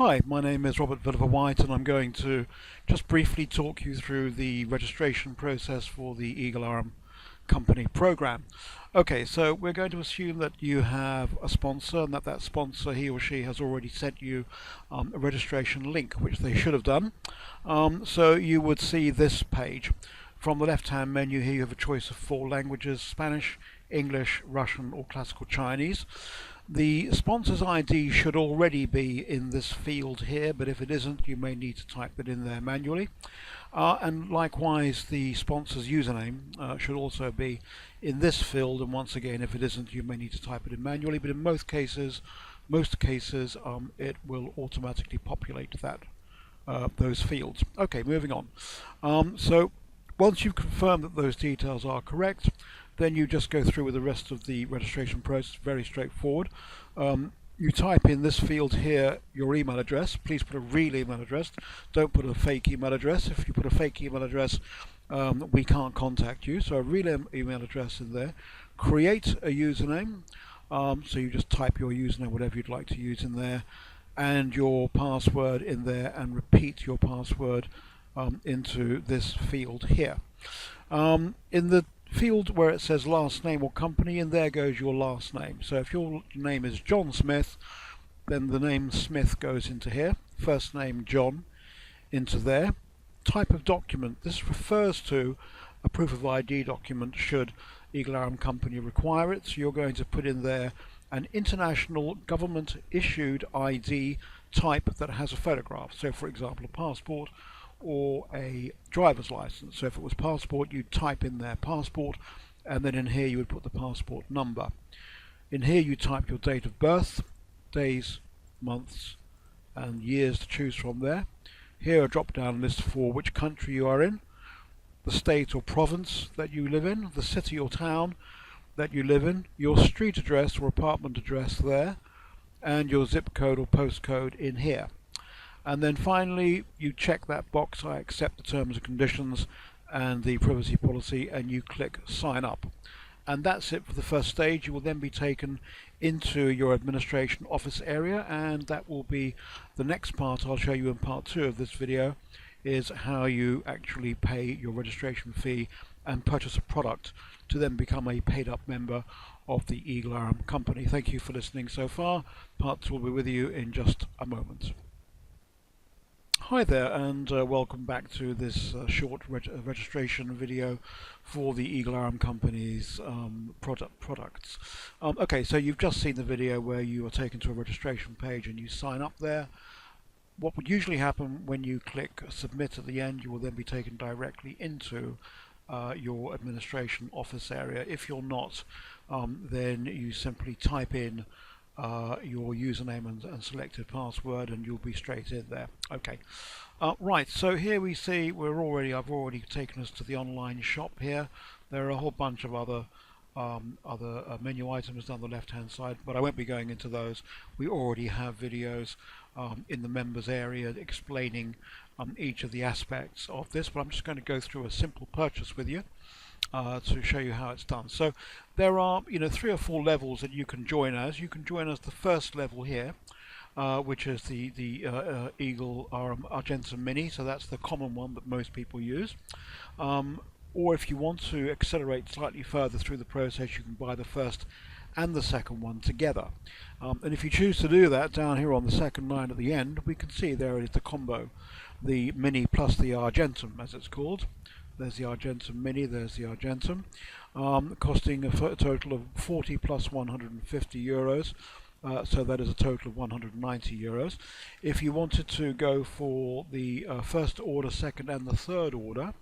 Hi, my name is Robert Villiver White and I'm going to just briefly talk you through the registration process for the Eagle Aurum Company program. Okay, so we're going to assume that you have a sponsor and that sponsor, he or she, has already sent you a registration link, which they should have done. So you would see this page. From the left-hand menu here you have a choice of 4 languages: Spanish, English, Russian or Classical Chinese. The sponsor's ID should already be in this field here, but if it isn't, you may need to type it in there manually. And likewise, the sponsor's username should also be in this field, and once again, if it isn't, you may need to type it in manually, but in most cases, it will automatically populate those fields. Okay, moving on. So once you've confirmed that those details are correct, then you just go through with the rest of the registration process. Very straightforward. You type in this field here your email address. Please put a real email address. Don't put a fake email address. If you put a fake email address, we can't contact you. So a real email address in there. Create a username. So you just type your username, whatever you'd like to use in there, and your password in there, and repeat your password into this field here. In the field where it says last name or company, and there goes your last name. So if your name is John Smith, then the name Smith goes into here. First name John into there. Type of document, this refers to a proof of ID document should Eagle Aurum Company require it. So you're going to put in there an international government issued ID type that has a photograph. So for example, a passport or a driver's license. So if it was passport, you'd type in their passport, and then in here you would put the passport number. In here you type your date of birth, days, months and years to choose from there. Here a drop down list for which country you are in, the state or province that you live in, the city or town that you live in, your street address or apartment address there, and your zip code or postcode in here. And then finally you check that box, I accept the terms and conditions and the privacy policy, and you click sign up. And that's it for the first stage. You will then be taken into your administration office area, and that will be the next part I'll show you in part 2 of this video, is how you actually pay your registration fee and purchase a product to then become a paid up member of the Eagle Aurum Company. Thank you for listening so far. Part 2 will be with you in just a moment. Hi there, and welcome back to this short registration video for the Eagle Aurum Company's products. Okay, so you've just seen the video where you are taken to a registration page and you sign up there. What would usually happen when you click submit at the end, you will then be taken directly into your administration office area. If you're not, then you simply type in your username and selected password, and you'll be straight in there. Okay, right. So here we see I've already taken us to the online shop here. There are a whole bunch of other menu items down the left-hand side, but I won't be going into those. We already have videos in the members area explaining each of the aspects of this, but I'm just going to go through a simple purchase with you to show you how it's done. So there are 3 or 4 levels that you can join as. You can join as the first level here, which is the Eagle Aurum Argentum Mini, so that's the common one that most people use. Or if you want to accelerate slightly further through the process, you can buy the first and the second one together. And if you choose to do that, down here on the second line at the end, we can see there it is, the combo, the Mini plus the Argentum, as it's called. There's the Argentum Mini, there's the Argentum, costing a total of 40 plus 150 euros. So that is a total of 190 euros. If you wanted to go for the first order, second and the third order,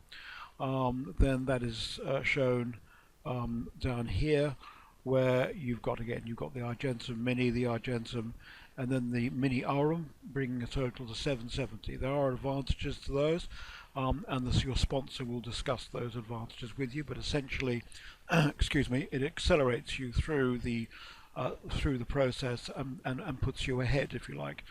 then that is shown down here, where you've got the Argentum Mini, the Argentum, and then the Mini Aurum, bringing a total to 770. There are advantages to those, and your sponsor will discuss those advantages with you, but essentially excuse me, it accelerates you through the process and puts you ahead, if you like,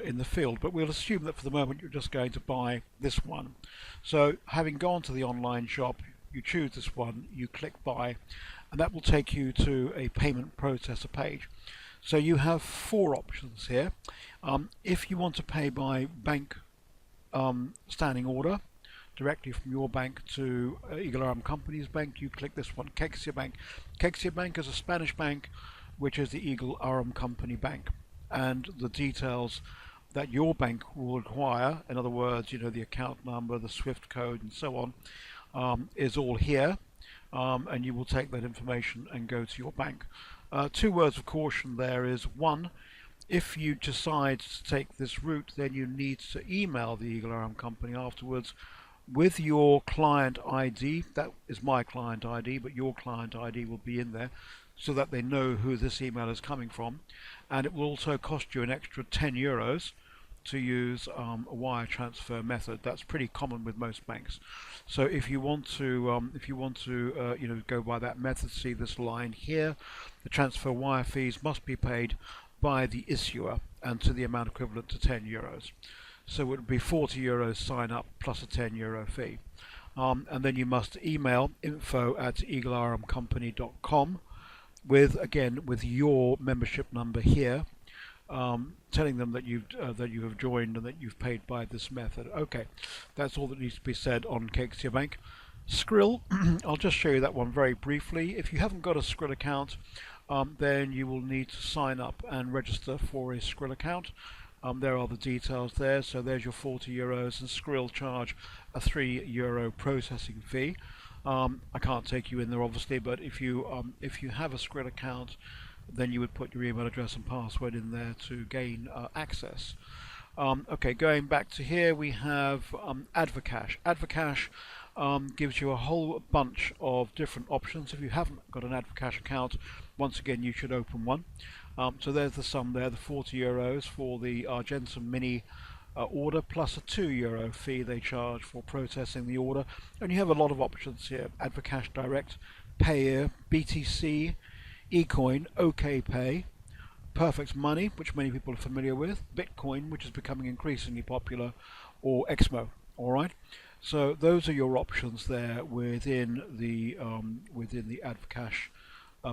in the field. But we'll assume that for the moment you're just going to buy this one. So having gone to the online shop, you choose this one, you click buy, and that will take you to a payment processor page. So you have four options here. If you want to pay by bank standing order directly from your bank to Eagle Aurum Company's bank, you click this one, Kexia Bank. Kexia Bank is a Spanish bank, which is the Eagle Aurum Company bank, and the details that your bank will require, in other words, you know, the account number, the SWIFT code, and so on, is all here, and you will take that information and go to your bank. Two words of caution there is, one, if you decide to take this route, then you need to email the Eagle Aurum Company afterwards with your client ID. That is my client ID, but your client ID will be in there so that they know who this email is coming from. And it will also cost you an extra €10 to use a wire transfer method. That's pretty common with most banks. So if you want to you know, go by that method, see this line here, the transfer wire fees must be paid by the issuer and to the amount equivalent to €10. So it would be €40 sign up plus a €10 fee. And then you must email info@eagleaurumcompany.com with your membership number here, telling them that you have joined and that you've paid by this method. Okay, that's all that needs to be said on Kexia Bank. Skrill, I'll just show you that one very briefly. If you haven't got a Skrill account, then you will need to sign up and register for a Skrill account. There are the details there. So there's your €40, and Skrill charge a €3 processing fee. I can't take you in there obviously, but if you have a Skrill account, then you would put your email address and password in there to gain access. Okay, going back to here, we have Advocash. Advocash gives you a whole bunch of different options. If you haven't got an Advocash account, once again you should open one. So there's the sum there, the €40 for the Argentum Mini order, plus a €2 fee they charge for processing the order. And you have a lot of options here: Advocash Direct, Payeer, BTC, eCoin, OKPay, Perfect Money, which many people are familiar with, Bitcoin, which is becoming increasingly popular, or Exmo. All right. So those are your options there within the Advocash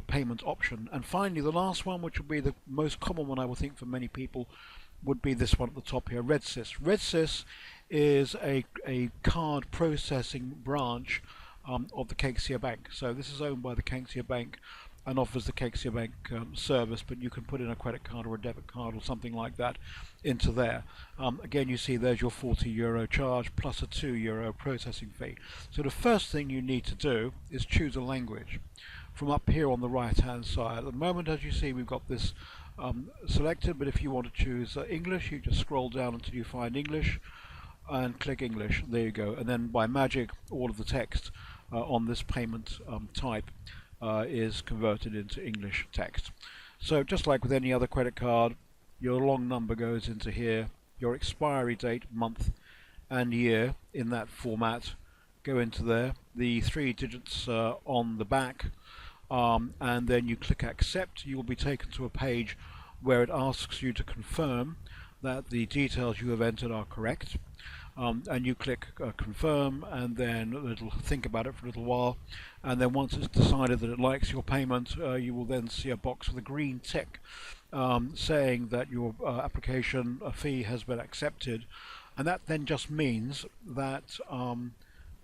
payment option. And finally, the last one, which would be the most common one I would think for many people, would be this one at the top here, RedSys. RedSys is a card processing branch of the Kexia Bank. So this is owned by the Kexia Bank and offers the Kexia Bank service, but you can put in a credit card or a debit card or something like that into there. Again, you see there's your €40 charge plus a €2 processing fee. So the first thing you need to do is choose a language from up here on the right hand side. At the moment, as you see, we've got this selected, but if you want to choose English, you just scroll down until you find English and click English. There you go. And then by magic, all of the text on this payment type is converted into English text. So just like with any other credit card, your long number goes into here, your expiry date, month and year in that format go into there, the 3 digits on the back, and then you click accept. You will be taken to a page where it asks you to confirm that the details you have entered are correct. And you click confirm, and then it'll think about it for a little while, and then once it's decided that it likes your payment, you will then see a box with a green tick saying that your application fee has been accepted, and that then just means that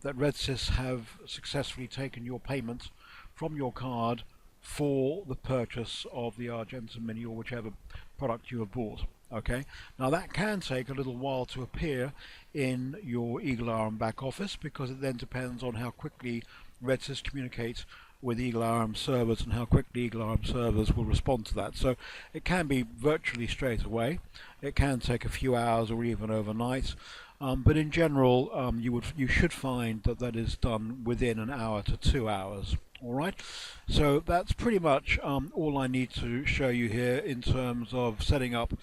that RedSys have successfully taken your payment from your card for the purchase of the Argentum Mini or whichever product you have bought. Okay, now that can take a little while to appear in your Eagle Aurum back office, because it then depends on how quickly RedSys communicates with Eagle Aurum servers and how quickly Eagle Aurum servers will respond to that. So it can be virtually straight away. It can take a few hours or even overnight, but in general you should find that that is done within an hour to 2 hours. Alright, so that's pretty much all I need to show you here in terms of setting up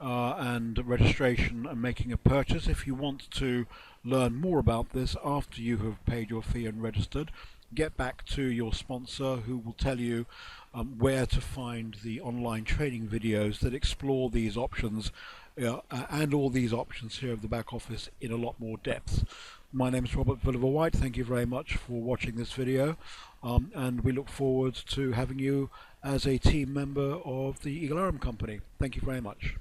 and registration and making a purchase. If you want to learn more about this after you have paid your fee and registered, get back to your sponsor, who will tell you where to find the online training videos that explore these options and all these options here of the back office in a lot more depth. My name is Robert Villiver White. Thank you very much for watching this video. and we look forward to having you as a team member of the Eagle Aurum Company. Thank you very much.